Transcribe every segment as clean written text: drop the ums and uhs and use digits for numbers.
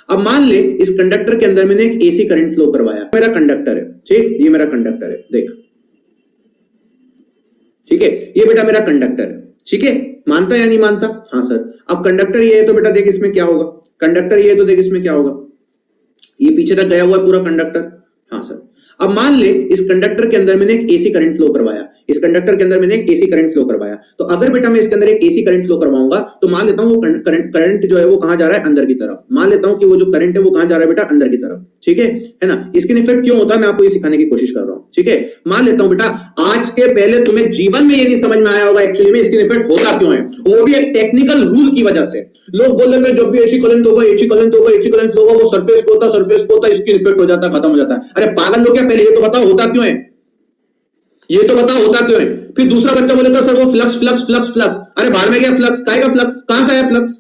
अब मान ले इस कंडक्टर के अंदर मैंने एक एसी करंट फ्लो करवाया, मेरा कंडक्टर है, ठीक, ये मेरा कंडक्टर है, देख, ठीक है, ये बेटा मेरा कंडक्टर है, ठीक है, मानता या नहीं मानता? हाँ सर। अब कंडक्टर ये है तो बेटा देख इसमें क्या होगा, कंडक्टर ये है तो देख इसमें क्या होगा, ये पीछे तक गया हुआ है पूरा कंडक्टर। हाँ सर। अब मान ले इस कंडक्टर के अंदर मैंने एक एसी करंट फ्लो करवाया, इस कंडक्टर के अंदर मैंने एक एसी करंट फ्लो करवाया, तो अगर बेटा मैं इसके अंदर एक एसी करंट फ्लो करवाऊंगा तो मान लेता हूं वो करंट जो है वो कहां जा रहा है, अंदर की तरफ। मान लेता हूं कि वो जो करंट है वो कहां जा रहा है बेटा, अंदर की तरफ, ठीक है ना। इसके इफेक्ट क्यों होता है मैं आपको ये सिखाने की कोशिश कर रहा हूं, ठीक है। मान लेता हूं बेटा आज के पहले तुम्हें जीवन में ये नहीं समझ में आया होगा एक्चुअली में इसके इफेक्ट होता क्यों है, वो भी एक टेक्निकल रूल की वजह से। लोग बोल रहे हैं जब भी एसी करंट होगा, एसी करंट होगा, एसी करंट फ्लो होगा, वो सरफेस पे होता, सरफेस पे होता, इसकी इफेक्ट हो जाता, खत्म हो जाता है। अरे पागल लोग, क्या पहले ये तो बताओ होता क्यों है, ये तो बताओ होता क्यों है। फिर दूसरा बच्चा बोलेगा सर वो फ्लक्स फ्लक्स फ्लक्स फ्लक्स, अरे बाहर में गया फ्लक्स, काहेगा फ्लक्स, कहां से आया फ्लक्स?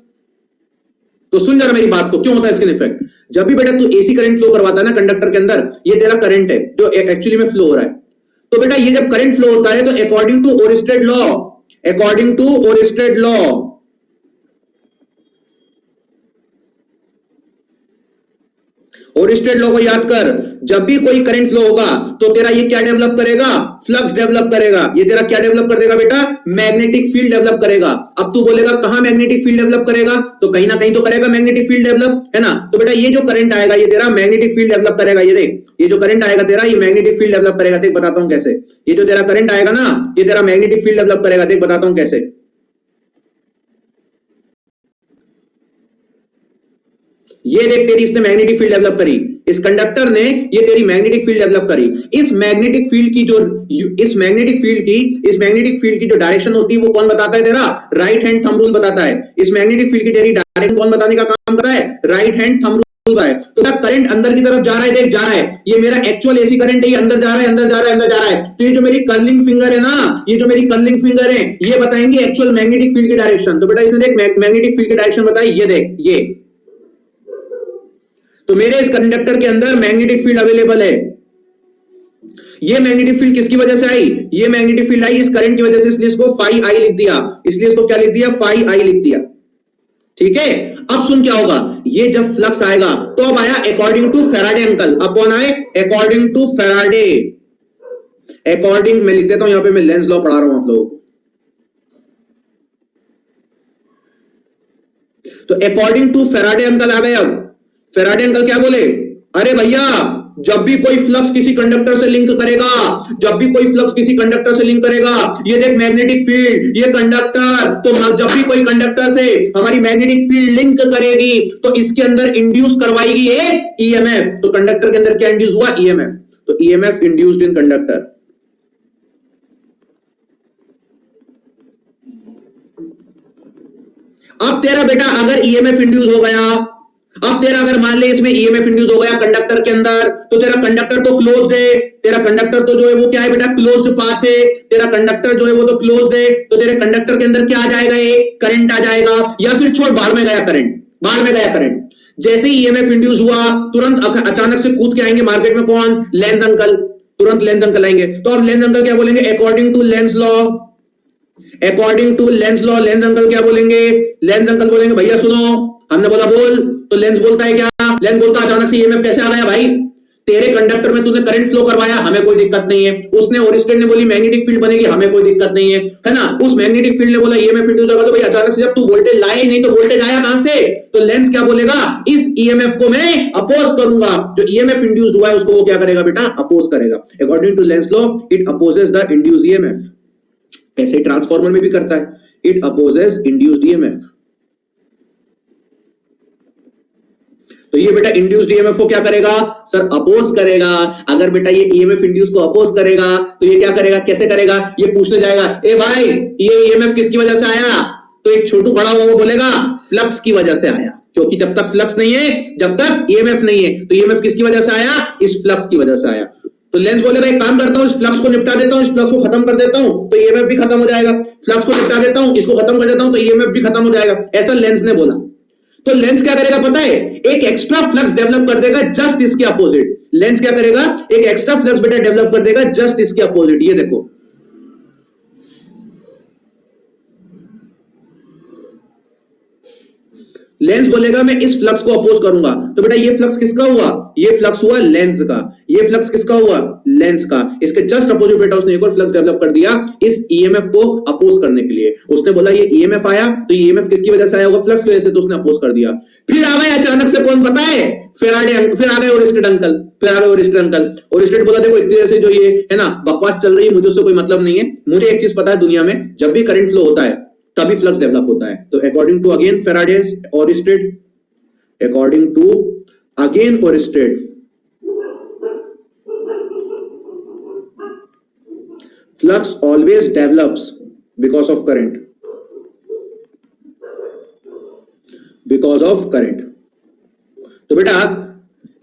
तो सुन जरा मेरी बात को, क्यों होता है इसके इफेक्ट। जब भी बेटा तू एसी करंट फ्लो करवाता है ना कंडक्टर के अंदर, ये तेरा करंट है जो एक्चुअली में फ्लो हो रहा है, तो बेटा ये जब करंट फ्लो होता है तो according to Oersted law, according to Oersted law, Oersted law को याद कर, जब भी कोई करंट फ्लो होगा तो तेरा ये क्या डेवलप करेगा, फ्लक्स डेवलप करेगा। ये तेरा क्या डेवलप कर देगा बेटा, मैग्नेटिक फील्ड डेवलप करेगा। अब तू बोलेगा कहां मैग्नेटिक फील्ड डेवलप करेगा, तो कहीं ना कहीं तो करेगा मैग्नेटिक फील्ड डेवलप, है ना। तो बेटा ये जो करंट आएगा ये तेरा मैग्नेटिक फील्ड डेवलप करेगा। ये देख, ये जो करंट आएगा तेरा, ये मैग्नेटिक फील्ड डेवलप करेगा। देख बताता हूं कैसे। ये जो तेरा करंट आएगा ना, ये तेरा मैग्नेटिक फील्ड डेवलप करेगा। देख बताता हूं कैसे। ये देख तेरी इसने मैग्नेटिक फील्ड डेवलप करी, इस कंडक्टर ने ये तेरी मैग्नेटिक फील्ड डेवलप करी। इस मैग्नेटिक फील्ड की जो इस मैग्नेटिक फील्ड की जो डायरेक्शन होती है वो कौन बताता है तेरा, राइट हैंड थंब रूल बताता है। इस मैग्नेटिक फील्ड की तेरी डायरेक्शन कौन बताने का काम कर रहा है, राइट हैंड थंब रूल का है। तो क्या करंट अंदर की तरफ जा रहा है, देख जा रहा है, ये मेरा एक्चुअल एसी करंट है, ये अंदर जा रहा है, अंदर जा रहा है, अंदर जा रहा है। तो ये जो मेरी कर्लिंग फिंगर है ना, ये जो मेरी कर्लिंग फिंगर है, ये बताएंगे एक्चुअल मैग्नेटिक फील्ड की डायरेक्शन। तो बेटा इसने देख मैग्नेटिक फील्ड की डायरेक्शन बताई, ये देख ये। तो मेरे इस कंडक्टर के अंदर मैग्नेटिक फील्ड अवेलेबल है। ये मैग्नेटिक फील्ड किसकी वजह से आई, ये मैग्नेटिक फील्ड आई इस करंट की वजह से, इसलिए इसको फाई आई लिख दिया, इसलिए इसको क्या लिख दिया, फाई आई लिख दिया, ठीक है। अब सुन क्या होगा, ये जब फ्लक्स आएगा तो अब आया अकॉर्डिंग टू फैराडे अंकल। अब कौन आए, अकॉर्डिंग टू फैराडे, अकॉर्डिंग मैं लिख देता हूं, यहां पे मैं लेंज लॉ पढ़ा रहा हूं आप लोगों को। तो अकॉर्डिंग टू फैराडे अंकल आ गए। अब फैराडे अंकल क्या बोले, अरे भैया जब भी कोई फ्लक्स किसी कंडक्टर से लिंक करेगा, जब भी कोई फ्लक्स किसी कंडक्टर से लिंक करेगा, ये देख मैग्नेटिक फील्ड, ये कंडक्टर, तो जब भी कोई कंडक्टर से हमारी मैग्नेटिक फील्ड लिंक करेगी तो इसके अंदर इंड्यूस करवाएगी एक ईएमएफ। तो कंडक्टर के अंदर क्या इंड्यूस हुआ, ईएमएफ। तो ईएमएफ इंड्यूस्ड इन कंडक्टर। अब तेरा बेटा अगर ईएमएफ इंड्यूस हो गया, अब तेरा अगर मान ले इसमें ईएमएफ इंड्यूस हो गया कंडक्टर के अंदर, तो तेरा कंडक्टर तो क्लोज्ड है, तेरा कंडक्टर तो जो है वो क्या है बेटा, क्लोज्ड पाथ है, तेरा कंडक्टर जो है वो तो क्लोज्ड है। तो तेरे कंडक्टर के अंदर क्या आ जाएगा, एक करंट आ जाएगा, या फिर छोड़ बाहर में गया करंट, बाहर में गया करंट। जैसे ही ईएमएफ इंड्यूस हुआ तुरंत अचानक से कूद के आएंगे मार्केट में कौन, लेंज अंकल, तुरंत लेंज अंकल आएंगे। तो अब लेंज अंकल क्या बोलेंगे, according to Lenz law, according to Lenz law. Lenz uncle क्या बोलेंगे, लेंज अंकल बोलेंगे भैया सुनो, हमने बोला बोल, तो लेंज बोलता है क्या, लेंज बोलता है अचानक से ईएमएफ कैसे आ गया भाई, तेरे कंडक्टर में तूने करंट फ्लो करवाया, हमें कोई दिक्कत नहीं है। उसने ओरिस्टेड ने बोली मैग्नेटिक फील्ड बनेगी, हमें कोई दिक्कत नहीं है ना। उस मैग्नेटिक फील्ड ने बोला ईएमएफ इंड्यूस होगा, तो भाई अचानक से जब तू वोल्टेज लाए नहीं तो वोल्टेज आया कहां से, तो लेंज क्या बोलेगा, इस ईएमएफ को मैं अपोज करूंगा। जो ईएमएफ इंड्यूस्ड हुआ है उसको वो क्या करेगा बेटा, अपोज करेगा। According to Lenz law it opposes the induced EMF. ऐसे ट्रांसफार्मर में भी करता है, इट अपोजेस इंड्यूस्ड ईएमएफ। तो ये बेटा इंड्यूस्ड ईएमएफ को क्या करेगा सर, अपोज करेगा। अगर बेटा ये ईएमएफ इंड्यूस को अपोज करेगा तो ये क्या करेगा, कैसे करेगा, ये पूछने जाएगा, ए भाई ये ईएमएफ किसकी वजह से आया, तो एक छोटू खड़ा हुआ वो बोलेगा फ्लक्स की वजह से आया, क्योंकि जब तक फ्लक्स नहीं है, जब तक ईएमएफ नहीं है, तो ईएमएफ किसकी वजह से आया, इस फ्लक्स की वजह से आया। तो लेंस बोलेगा एक काम करता हूं, इस फ्लक्स को निपटा देता हूं, इस फ्लक्स को खत्म कर देता हूं, तो ईएमएफ भी खत्म हो जाएगा। फ्लक्स को निपटा देता हूं, इसको खत्म कर देता हूं, तो ईएमएफ भी खत्म हो जाएगा। ऐसा लेंस ने बोला। तो लेंस क्या करेगा पता है, एक एक्स्ट्रा फ्लक्स डेवलप कर देगा जस्ट इसके अपोजिट। लेंस क्या करेगा, एक एक्स्ट्रा फ्लक्स बेटा डेवलप कर देगा जस्ट इसके अपोजिट। ये देखो, लेंस बोलेगा मैं इस फ्लक्स को अपोज करूंगा, तो बेटा ये फ्लक्स किसका हुआ, ये फ्लक्स हुआ लेंस का, ये फ्लक्स किसका हुआ, लेंस का। इसके जस्ट अपोजिट बेटा उसने एक और फ्लक्स डेवलप कर दिया इस ईएमएफ को अपोज करने के लिए। उसने बोला ये ईएमएफ आया, तो ये ईएमएफ किसकी वजह से आया होगा, फ्लक्स की वजह से, तो उसने अपोज कर दिया। फिर आ गए अचानक से कौन पता है, फेराडे, फिर आ गए ओरिस्टेड अंकल, फिर आ गए ओरिस्टेड अंकल। ओरिस्टेड बोला देखो इतनी देर से जो ये है ना बकवास चल रही है, मुझे उससे कोई मतलब नहीं है, मुझे एक चीज पता है दुनिया में जब भी करंट फ्लो होता है तभी फ्लक्स डेवलप होता है। तो according to again Faraday's Oersted, according to again Oersted, flux always develops because of current, because of current। तो बेटा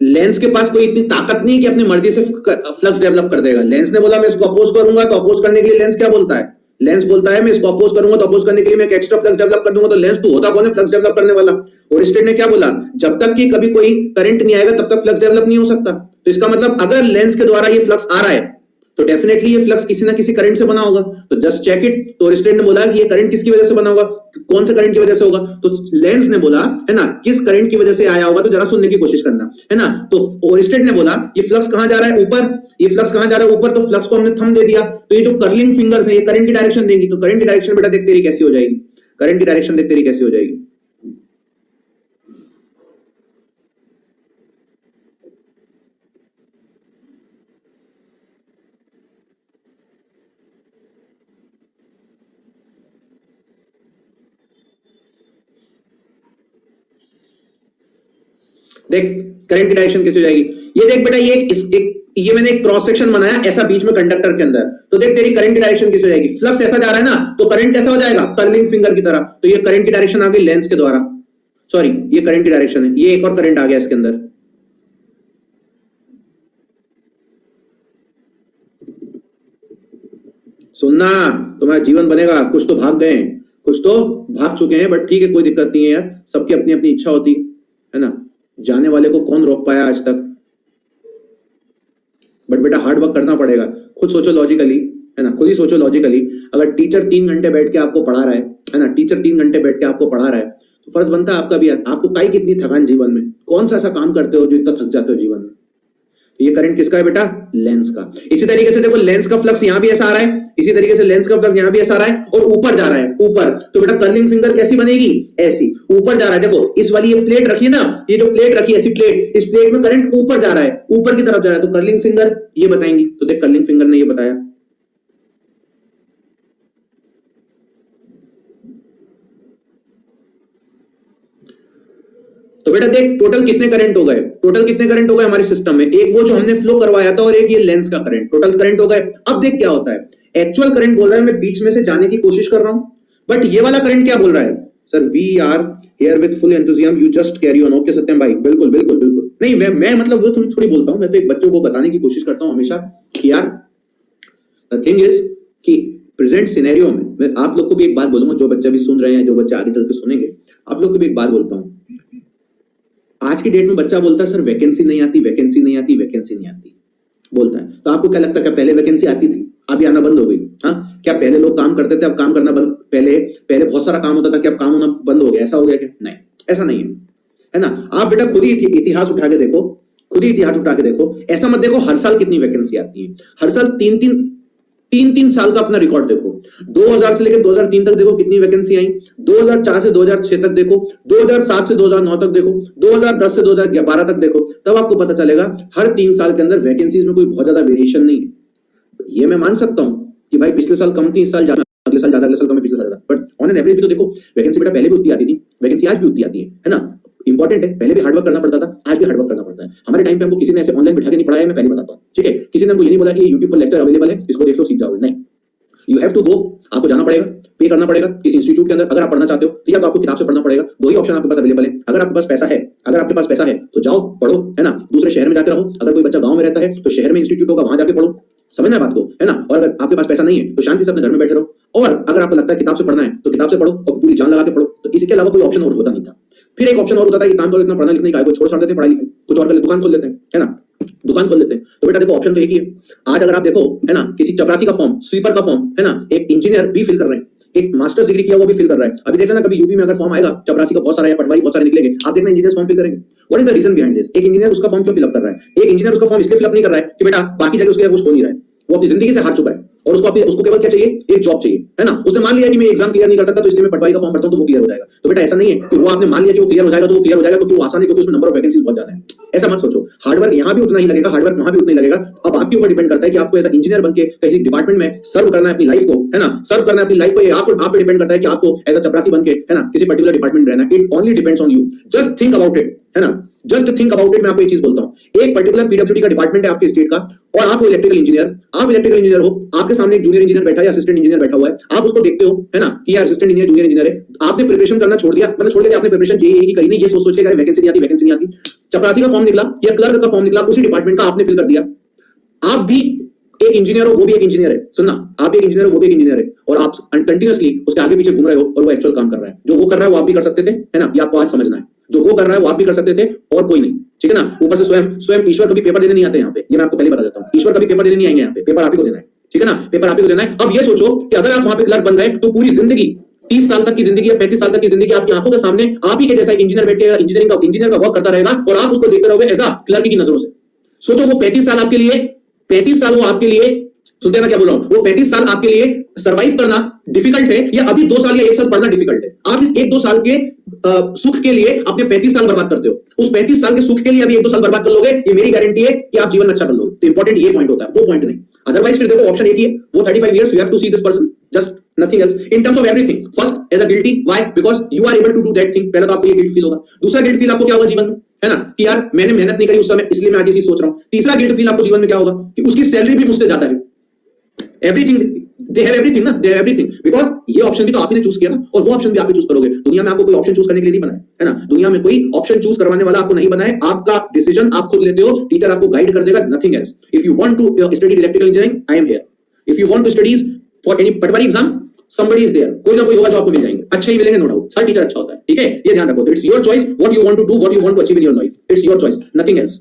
लेंस के पास कोई इतनी ताकत नहीं कि अपनी मर्जी से फ्लक्स डेवलप कर देगा। लेंस ने बोला मैं इसको अपोज करूंगा, तो अपोज करने के लिए लेंस क्या बोलता है, लेंस बोलता है मैं इसको अपोज करूंगा, तो अपोज करने के लिए मैं एक एक्स्ट्रा फ्लक्स डेवलप कर दूंगा। तो लेंस तो होता कौन है, फ्लक्स डेवलप करने वाला। ओरिस्टेड ने क्या बोला, जब तक कि कभी कोई करंट नहीं आएगा तब तक फ्लक्स डेवलप नहीं हो सकता। तो इसका मतलब अगर लेंस के द्वारा ये फ्लक्स आ रहा है तो डेफिनेटली ये फ्लक्स किसी ना किसी करंट से बना होगा। तो जस्ट चेक इट। तो ओरिस्टेड ने बोला कि ये करंट किसकी वजह से बना होगा, कौन से करंट की वजह से होगा, तो लेंस ने बोला है ना किस करंट की वजह से आया होगा, तो जरा सुनने की कोशिश करना है ना। तो ओरिस्टेड ने बोला ये फ्लक्स कहां जा रहा है, ऊपर, ये फ्लक्स कहां जा रहा है, ऊपर। तो फ्लक्स को हमने थंब दे दिया, तो ये जो कर्लिंग फिंगर्स है ये करंट की डायरेक्शन देंगी। तो करंट की डायरेक्शन बेटा देख तेरी कैसी हो जाएगी, करंट की डायरेक्शन देख तेरी कैसी हो जाएगी। देख करंट की डायरेक्शन कैसे हो जाएगी, ये देख बेटा ये मैंने एक क्रॉस सेक्शन बनाया ऐसा बीच में कंडक्टर के अंदर, तो देख तेरी करंट की डायरेक्शन कैसे हो जाएगी, फ्लक्स ऐसा जा रहा है ना, तो करंट कैसा हो जाएगा, कर्लिंग फिंगर की तरह। तो ये करंट की डायरेक्शन आ गई लेंस के द्वारा, सॉरी ये करंट की डायरेक्शन है, ये एक और करंट आ गया इसके अंदर। सुनना, तुम्हारा जीवन बनेगा। कुछ तो भाग गए, कुछ तो भाग चुके हैं, बट ठीक है कोई दिक्कत नहीं है यार, सबकी अपनी अपनी इच्छा होती है ना, जाने वाले को कौन रोक पाया आज तक। बट बेटा हार्ड वर्क करना पड़ेगा, खुद सोचो लॉजिकली, है ना, खुद ही सोचो लॉजिकली। अगर टीचर 3 घंटे बैठ के आपको पढ़ा रहा है ना, टीचर 3 घंटे बैठ के आपको पढ़ा रहा है, तो फर्ज बनता है आपका भी, आपको काई कितनी थकान जीवन में, कौन सा ऐसा काम करते हो जो इतना थक जाते हो जीवन में। तो ये करंट किसका है बेटा, लेंस का। इसी तरीके से देखो लेंस का फ्लक्स यहां भी ऐसा आ रहा है, इसी तरीके से लेंस का फ्लक्स यहां भी ऐसा आ रहा है और ऊपर जा रहा है, ऊपर। तो बेटा कर्लिंग फिंगर कैसी बनेगी, ऐसी ऊपर जा रहा है। देखो इस वाली ये प्लेट रखी है ना, ये जो प्लेट रखी है ऐसी प्लेट, इस प्लेट में करंट ऊपर जा रहा है, ऊपर की तरफ जा रहा है, तो कर्लिंग फिंगर ये बताएंगी। तो देख कर्लिंग फिंगर ने ये बताया। तो बेटा देख टोटल कितने करंट हो गए, टोटल कितने करंट हो गए हमारे सिस्टम में, एक वो जो हमने फ्लो करवाया था और एक ये लेंस का करंट, टोटल करंट हो गए। अब देख क्या होता है, एक्चुअल करंट बोल रहा है मैं बीच में से जाने की कोशिश कर रहा हूं, बट ये वाला करंट क्या बोल रहा है, sir we are here with full enthusiasm, you just carry on. Okay Satyam भाई, बिल्कुल बिल्कुल बिल्कुल। नहीं मैं मतलब वो थोड़ी थोड़ी बोलता हूं, मैं तो एक बच्चों को बताने की कोशिश करता हूं हमेशा कि यार द थिंग इज कि प्रेजेंट सिनेरियो में मैं आप लोग को भी एक बात बोलूंगा, जो बच्चे भी सुन रहे हैं, जो बच्चे आगे चल के सुनेंगे, आप लोग को भी एक बात बोलता हूं। आज की डेट में बच्चा बोलता है सर वैकेंसी नहीं आती, वैकेंसी नहीं आती, वैकेंसी नहीं आती बोलता है। तो आपको क्या लगता है, क्या पहले वैकेंसी आती थी, अभी आना बंद हो गई? हाँ, क्या पहले लोग काम करते थे अब काम करना बंद, पहले बहुत सारा काम होता था कि अब काम होना बंद हो गया, ऐसा हो गया क्या? नहीं, ऐसा नहीं है ना। आप बेटा खुद ही इतिहास उठा के देखो, खुद ही इतिहास उठा के देखो, ऐसा मत देखो हर साल कितनी वैकेंसी आती है, हर साल तीन साल का अपना रिकॉर्ड देखो, 2000 से लेकर 2003 तक देखो कितनी वैकेंसी आई, 2004 से 2006 तक देखो, 2007 से 2009 तक देखो, 2010 से 2012 तक देखो, तब आपको पता चलेगा हर 3 साल के अंदर वैकेंसीज में कोई बहुत ज्यादा वेरिएशन नहीं है। ये मैं मान सकता हूं कि भाई पिछले साल कम थी, इस साल ज्यादा, अगले साल ज्यादा, अगले साल कम, पिछले साल ज्यादा, बट ऑन एन एवरेज भी तो देखो वैकेंसी बेटा पहले भी उतनी आती थी, वैकेंसी आज भी उतनी आती है ना। इंपॉर्टेंट है, पहले भी हार्डवर्क करना पड़ता था, आज भी हार्डवर्क करना पड़ता है। हमारे टाइम पे हमको किसी ने ऐसे ऑनलाइन बिठा के नहीं पढ़ाया, मैं पहले बताता हूं, ठीक है। किसी ने हमको ये नहीं बोला कि यूट्यूब पर लेक्चर अवेलेबल है, इसको देख लो सीख जाओगे, नहीं, यू हैव टू गो, आपको जाना पड़ेगा, पे करना पड़ेगा किसी इंस्टीट्यूट के अंदर। अगर आप पढ़ना चाहते हो तो या तो आपको किताब से पढ़ना पड़ेगा, दो ही ऑप्शन आपके पास अवेलेबल है। अगर आपके पास पैसा है, अगर आपके पास पैसा है तो जाओ पढ़ो, है ना, दूसरे शहर में जाकर रहो। अगर कोई बच्चा गांव में रहता है तो शहर में इंस्टीट्यूट होगा, वहां जाके पढ़ो, समझना है बात को, है ना। और अगर आपके पास पैसा नहीं है तो शांति से अपने घर में बैठे रहो, और अगर आपको लगता है किताब से पढ़ना है तो किताब से पढ़ो और पूरी जान लगा के पढ़ो। तो इसके अलावा कोई ऑप्शन और होता नहीं था। फिर एक ऑप्शन और होता था कि काम करो, इतना पढ़ना लिखने का छोड़ देते हैं, पढ़ाई लिखाई कुछ और कर ले, दुकान खोल लेते हैं, है ना, दुकान खोल लेते हैं। तो बेटा देखो ऑप्शन तो एक ही है। आज अगर आप देखो, है ना, किसी चपरासी का फॉर्म, स्वीपर का फॉर्म, है ना, एक इंजीनियर भी फिल कर रहे हैं, एक मास्टर्स डिग्री किया वो भी फिल कर रहा है। अभी देख लेना कभी यूपी में अगर फॉर्म आएगा, चपरासी का बहुत सारा है, पटवारी बहुत सारे निकलेंगे, आप देखना इंजीनियर फॉर्म फिल करेंगे। What is the reason behind this? एक इंजीनियर उसका फॉर्म क्यों फिल अप कर रहा है? एक इंजीनियर उसका फॉर्म इसलिए फिल अप नहीं कर रहा है कि बेटा बाकी जगह उसके कुछ हो नहीं रहा है, वो अपनी जिंदगी से हार चुका है और उसको केवल क्या चाहिए? एक जॉब चाहिए, है ना। उसने मान लिया कि मैं एग्जाम क्लियर नहीं कर सकता तो इसलिए मैं पटवारी का फॉर्म भरता हूं तो वो क्लियर हो जाएगा। तो बेटा ऐसा नहीं है कि वो आपने मान लिया कि वो क्लियर हो जाएगा तो वो क्लियर हो जाएगा क्योंकि वो आसान है, क्योंकि उसमें नंबर ऑफ वैकेंसीज बहुत ज्यादा है। ऐसा मत सोचो। हार्डवर्क यहाँ भी उतना ही लगेगा, हार्डवर्क वहां भी उतना ही लगेगा। अब आपके ऊपर डिपेंड करता है कि आपको ऐसा इंजीनियर बनके कहीं डिपार्टमेंट में सर्व करना है अपनी लाइफ को, है ना, सर्व करना है अपनी लाइफ को। ये आप पे डिपेंड करता है कि आपको एज अ चपरासी बनके, है ना, किसी पर्टिकुलर डिपार्टमेंट में रहना। It only depends on you. Just think about it, है ना, जस्ट थिंक अबाउट इट। मैं आपको एक चीज बोलता हूं, एक पर्टिकुलर पीडब्ल्यूडी का डिपार्टमेंट है आपके स्टेट का और आप हो इलेक्ट्रिकल इंजीनियर, आप इलेक्ट्रिकल इंजीनियर हो, आपके सामने एक जूनियर इंजीनियर बैठा है, असिस्टेंट इंजीनियर बैठा हुआ है, आप उसको देखते हो, है ना, कि यार असिस्टेंट इंजीनियर जूनियर इंजीनियर है। आपने प्रिपरेशन करना छोड़ दिया, मतलब छोड़ दिया, आपने प्रिपरेशन जेईई की करी नहीं, ये सोच के वैकेंसी नहीं आती, वैकेंसी नहीं आती। चपरासी का फॉर्म निकला या क्लर्क का फॉर्म निकला, उसी डिपार्टमेंट का आपने फिल कर दिया। आप भी एक इंजीनियर हो, वो भी एक इंजीनियर है। सुनना, आप एक इंजीनियर हो, वो भी एक इंजीनियर है और आप कंटिन्यूअसली उसके आगे पीछे घूम रहे हो और वो एक्चुअल काम कर रहा है। जो वो कर रहा है वो आप भी कर सकते थे, है ना, ये आपको आज समझना है। जो वो कर रहा है वो आप भी कर सकते थे और कोई नहीं, ठीक है ना। ऊपर से स्वयं ईश्वर कभी पेपर देने नहीं आते यहाँ पे, ये मैं आपको पहले बता देता हूँ। ईश्वर कभी पेपर देने नहीं आएंगे यहाँ पे, पेपर आप ही को देना है, ठीक है ना, पेपर आप ही को देना है। अब ये सोचो कि अगर आप वहां पे क्लर्क बन गए तो पूरी जिंदगी 30 साल तक की जिंदगी या 35 साल तक की जिंदगी आपकी आंखों के सामने आप ही के जैसा इंजीनियर बैठ के इंजीनियर का वर्क करता रहेगा और आप उसको देखते रहोगे ऐसा क्लर्क की नजरों से। सोचो वो 35 साल आपके लिए, 35 साल वो आपके लिए, सुनते हैं ना क्या बोल रहा हूं, वो 35 साल आपके लिए सरवाइव करना डिफिकल्ट है या अभी 2 साल या 1 साल पढ़ना डिफिकल्ट है। आप इस 1-2 साल के सुख के लिए अपने 35 साल बर्बाद करते हो। उस 35 साल के सुख के लिए अभी 1-2 साल बर्बाद कर लोगे, ये मेरी गारंटी है कि आप जीवन अच्छा कर लोगे। तो इंपॉर्टेंट ये पॉइंट होता है, वो पॉइंट नहीं। अदरवाइज फिर देखो ऑप्शन एक ही है, वो 35 years, you have to see this person, just nothing else in terms of everything. First as a guilty, why? Because you are able to do that thing. पहले तो आपको ये गिल्ट फील होगा। दूसरा गिल्ट फील आपको क्या होगा जीवन में, है ना, कि यार मैंने मेहनत नहीं करी उस समय इसलिए मैं आज ये चीज सोच रहा हूं। तीसरा गिल्ट फील आपको जीवन में क्या होगा कि उसकी सैलरी भी मुझसे ज्यादा है। एवरीथिंग, दे हैव एवरीथिंग ना, दे हैव एवरीथिंग, बिकॉज ये ऑप्शन भी तो आप ही ने चूज किया ना और वो ऑप्शन भी आप ही चूज करोगे। दुनिया में आपको कोई ऑप्शन चूज करने के लिए नहीं बना है ना, दुनिया में कोई ऑप्शन चूज करवाने वाला आपको नहीं बना है। आपका डिसीजन आप खुद लेते हो, टीचर आपको गाइड कर देगा, nothing else. If you want to study electrical engineering, I am here. If you want to studies for any patwari exam, somebody is there, कोई ना कोई होगा जो आपको मिल जाएंगे, अच्छे ही मिलेंगे, नो डाउट। हर टीचर अच्छा होता है, ठीक है, ये ध्यान रखो। It's your choice what you want to do, what you want to achieve in your life, it's your choice, nothing else,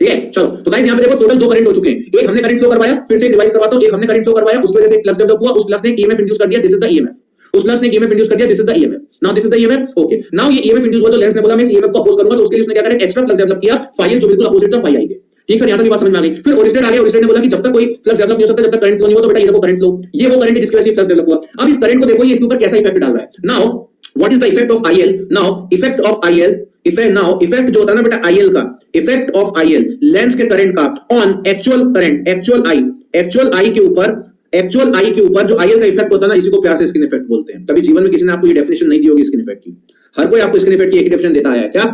ठीक है। चलो तो गाइस यहाँ पे देखो टोटल 2 करंट हो चुके हैं। एक हमने करंट फ्लो करवाया, फिर से रिवाइज करवाता हूं, एक हमने करंट फ्लो करवाया, उसकी वजह से एक फ्लक्स डेवलप हुआ, उस फ्लक्स ने ईएमएफ इंड्यूस कर दिया, दिस इज द ईएमएफ। उस फ्लक्स ने ईएमएफ इंड्यूस कर दिया, this is the EMF. Now this is the EMF, okay. Now ये ईएमएफ इंड्यूस हुआ तो लेंस ने बोला मैं इस ईएमएफ को अपोज करूंगा, तो उसके लिए उसने क्या करा, एक्स्ट्रा फ्लक्स डेवलप किया, फाई जो बिल्कुल अपोजिट था फाई आई के। ठीक सर, यहां तक बात समझ में आ गई। फिर ओरिजिनेट आ गया, ओरिजिनेट ने बोला कि जब तक कोई फ्लक्स डेवलप नहीं हो सकता, जब तक करंट फ्लो नहीं हो, तो बेटा ये देखो करंट फ्लो, ये वो करंट है जिसकी वजह से फ्लक्स डेवलप हुआ। अब इस करंट को देखो ये इसके ऊपर कैसा इफेक्ट डाल रहा है। Now what is the effect of IL? Now effect of IL, effect जो होता है ना बेटा आईएल का, इफेक्ट ऑफ आईएल लेंस के करंट का ऑन एक्चुअल करंट, एक्चुअल आई के ऊपर, एक्चुअल आई के ऊपर जो आईएल का इफेक्ट होता है ना, इसी को प्यार से स्किन इफेक्ट बोलते हैं। कभी जीवन में किसी ने आपको ये डेफिनेशन नहीं दी होगी स्किन इफेक्ट की। हर कोई आपको स्किन इफेक्ट की एक डेफिनेशन देता है, क्या?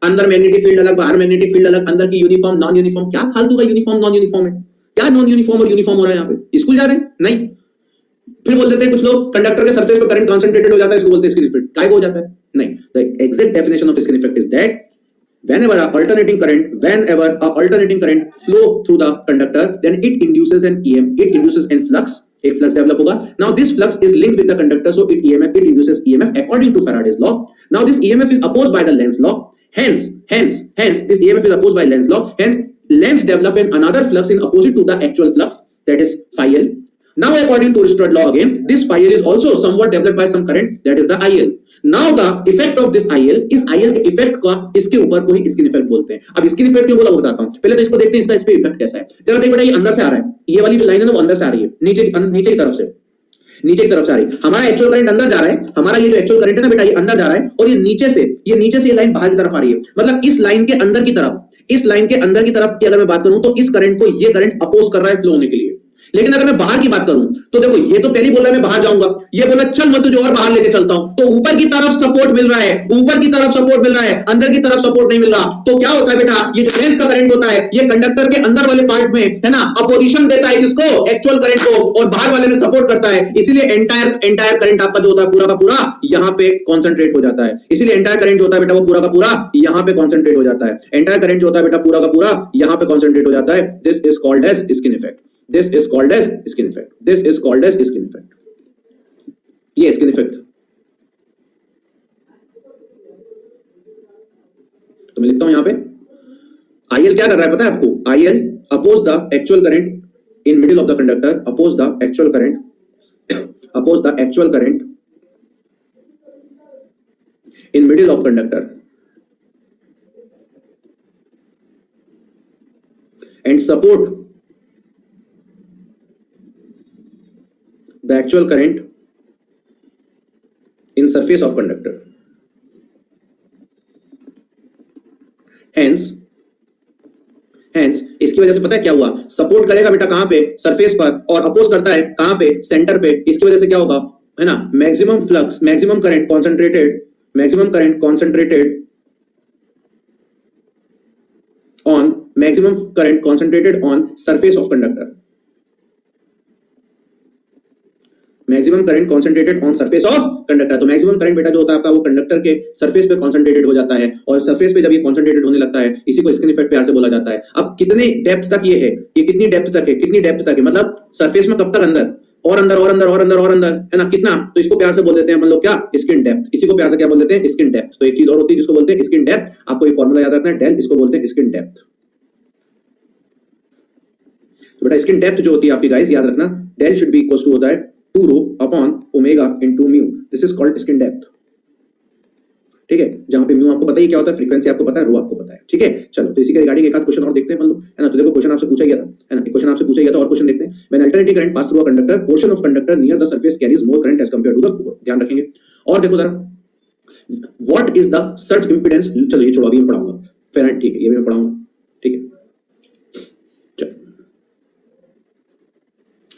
अंदर मैग्नेटिक फील्ड अलग, बाहर मैग्नेटिक फील्ड अलग, अंदर की यूनिफॉर्म नॉन यूनिफॉर्म। क्या फालतू का यूनिफॉर्म नॉन यूनिफॉर्म है? क्या नॉन यूनिफॉर्म और यूनिफॉर्म हो रहा है यहाँ पे? स्कूल जा रहे हैं? नहीं। फिर बोल देते हैं कुछ लोग कंडक्टर के सरफेस पे करंट कंसंट्रेटेड हो जाता है, इसको बोलते हैं स्किन इफेक्ट। काय हो जाता है? नहीं। The exact definition of skin effect is that whenever a alternating current flow through the conductor, then it induces an flux, एक flux develop होगा। Now this flux is linked with the conductor, so it induces EMF according to Faraday's law. Now this EMF is opposed by the Lenz law. Hence this EMF is opposed by Lenz law. Hence Lenz develop another flux in opposite to the actual flux, that is phi L. Now according to Stroud law again, this phi L is also somewhat developed by some current, that is the IL. Now the effect of this IL, इस IL के effect का इसके ऊपर को ही skin effect बोलते हैं। अब skin effect क्यों बोला वो बताता हूं। पहले तो इसको देखते हैं इसका इस पे इफेक्ट कैसा है। जरा देख बेटा, ये अंदर से आ रहा है, ये वाली जो लाइन है ना वो अंदर से आ रही है, नीचे की तरफ से, नीचे की तरफ से आ रही है। हमारा एक्चुअल करंट अंदर जा रहा है, हमारा ये जो एक्चुअल करंट है ना बेटा ये अंदर जा रहा है, और ये नीचे से ये लाइन बाहर की तरफ आ रही है। मतलब इस लाइन के अंदर की तरफ, इस लाइन के अंदर की तरफ की अगर मैं बात करूं तो इस करंट को ये करंट अपोज कर रहा है फ्लो होने के लिए। लेकिन अगर मैं बाहर की बात करूं तो देखो ये तो पहले बोल रहा है मैं बाहर जाऊंगा, ये बोला चल मैं तुझे और बाहर लेके चलता हूं, तो ऊपर की तरफ सपोर्ट मिल रहा है, ऊपर की तरफ सपोर्ट मिल रहा है, अंदर की तरफ सपोर्ट नहीं मिल रहा। तो क्या होता है बेटा, ये जो लेंस का करंट होता है ये कंडक्टर के अंदर वाले पार्ट में, है ना, अपोजिशन देता है किसको, एक्चुअल करंट को, और बाहर वाले में सपोर्ट करता है। इसीलिए एंटायर करंट आपका जो होता है पूरा का पूरा यहां पे कॉन्सेंट्रेट हो जाता है। इसीलिए एंटायर करंट जो होता है बेटा वो पूरा का पूरा यहां पे कॉन्सेंट्रेट हो जाता है। एंटायर करंट जो होता है बेटा पूरा का पूरा यहां पे कॉन्सेंट्रेट हो जाता है। This is called as skin effect. This is called as skin effect. This is called as skin effect. ये skin effect। तो मैं लिखता हूं यहां पे IL क्या कर रहा है पता है आपको? IL oppose the actual current in middle of the conductor oppose the actual current in middle of conductor and support the actual current in surface of conductor. Hence इसकी वजह से पता है क्या हुआ, सपोर्ट करेगा बेटा कहां पे, सरफेस पर, और अपोज करता है कहां पे, सेंटर पे। इसकी वजह से क्या होगा, है ना, maximum flux, maximum current concentrated on surface of conductor, maximum current concentrated on surface of conductor. तो मैक्सिमम करंट बेटा जो होता है आपका वो कंडक्टर के सरफेस पे कॉन्सेंट्रेटेड हो जाता है, और सरफेस पे जब ये कॉन्सेंट्रेटेड होने लगता है इसी को स्किन इफेक्ट प्यार से बोला जाता है। अब कितने डेप्थ तक ये है, ये कितनी डेप्थ तक है, मतलब सरफेस में कब तक अंदर, और अंदर है ना, कितना, तो इसको प्यार से बोल देते हैं हम लोग क्या, स्किन डेप्थ। इसी को प्यार से क्या बोल देते हैं, स्किन डेप्थ। तो एक चीज और होती है जिसको बोलते हैं स्किन डेप्थ, आपको ये फॉर्मूला याद रखना है, डेल, इसको बोलते हैं स्किन डेप्थ। तो बेटा स्किन डेप्थ जो होती है आपकी गाइस याद रखना, del should be equal to होता है 2 rho upon omega into mu, this is called skin depth. ठीक है, जहां पे म्यू आपको पता ही क्या होता है, फ्रीक्वेंसी आपको पता है, रो आपको पता है। ठीक है, चलो तो इसी के रिगार्डिंग एक आध क्वेश्चन और देखते हैं, है ना। तो देखो क्वेश्चन आपसे पूछा गया था, है ना, एक क्वेश्चन आपसे पूछा गया था और क्वेश्चन देखते हैं। When alternating current pass through a conductor, portion of conductor near the surface carries more current as compared to the core. ध्यान रखेंगे। और देखो जरा, what is the surge impedance, चलो ये छोड़ो अभी मैं पढ़ाऊंगा, फेराइट, ठीक है, ये मैं पढ़ाऊंगा, ठीक है।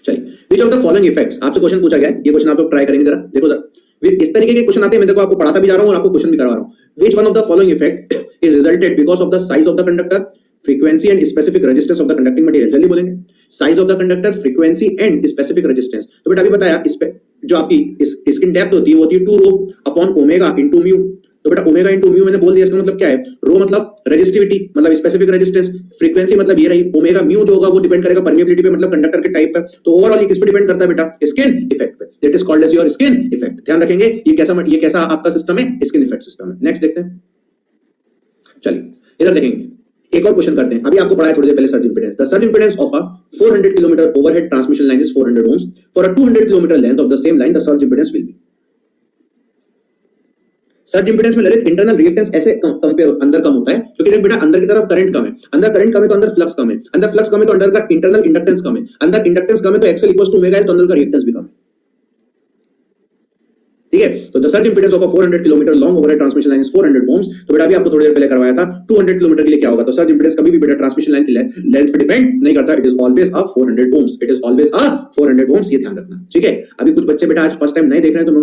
चलिए, which of the following effects, आपसे क्वेश्चन पूछा गया है, ये क्वेश्चन आप लोग ट्राई करेंगे जरा, देखो जरा, इस तरीके के क्वेश्चन आते हैं, मैं देखो आपको पढ़ाता भी जा रहा हूं और आपको क्वेश्चन भी करवा रहा हूं। Which one of the following effect is resulted because of the size of the conductor, frequency and specific resistance of the conducting material. जल्दी बोलेंगे, size of the conductor, frequency and specific resistance. तो बेटा अभी बताया, इस पे जो आपकी स्किन डेप्थ होती है वो होती है 2 rho upon omega into mu. तो बेटा ओमेगा इनटू म्यू मैंने बोल दिया, इसका मतलब क्या है, रो मतलब रेजिस्टिविटी, मतलब स्पेसिफिक रेजिस्टेंस, फ्रीक्वेंसी मतलब ये रही, ओमेगा म्यू जो होगा वो डिपेंड करेगा परमिएबिलिटी पे, मतलब कंडक्टर के टाइप पर। तो ओवरऑल ये किस पे डिपेंड करता है बेटा, स्किन इफेक्ट पे, that is called as your skin effect. ध्यान रखेंगे, ये कैसा आपका सिस्टम है, स्किन इफेक्ट सिस्टम है। नेक्स्ट देखते हैं, चलिए इधर देखेंगे, एक और क्वेश्चन करते हैं। अभी आपको पढ़ाया थोड़ी देर पहले surge impedance. The surge impedance of a 400 kilometre overhead transmission line is 400 ohms। For a 200 kilometre length of the same line the surge impedance will be. Surge impedance में ललित इंटरनल रिएक्टेंस ऐसे compare अंदर कम होता है, क्योंकि देख बेटा अंदर की तरफ करंट कम है, अंदर करंट कम है तो अंदर फ्लक्स कम है, अंदर फ्लक्स कम है तो अंदर का इंटरनल इंडक्टेंस कम है, अंदर इंडक्टेंस कम है तो एक्सएल इक्वल्स टू ओमेगा है, तो अंदर का रिएक्टेंस भी कम है। ठीक है, तो the surge impedance of a 400 kilometre long overhead transmission line is 400 ohms। तो बेटा अभी आपको थोड़ी देर पहले करवाया था 200 किलोमीटर के लिए क्या होगा। तो सर्ज इंपीडेंस कभी भी बेटा ट्रांसमिशन लाइन की लेंथ पे डिपेंड नहीं करता, it is always a 400 ohms, it is always a 400 ohms, ये ध्यान रखना। ठीक है, अभी कुछ बच्चे बेटा आज फर्स्ट टाइम नहीं देख रहे हैं तो मैं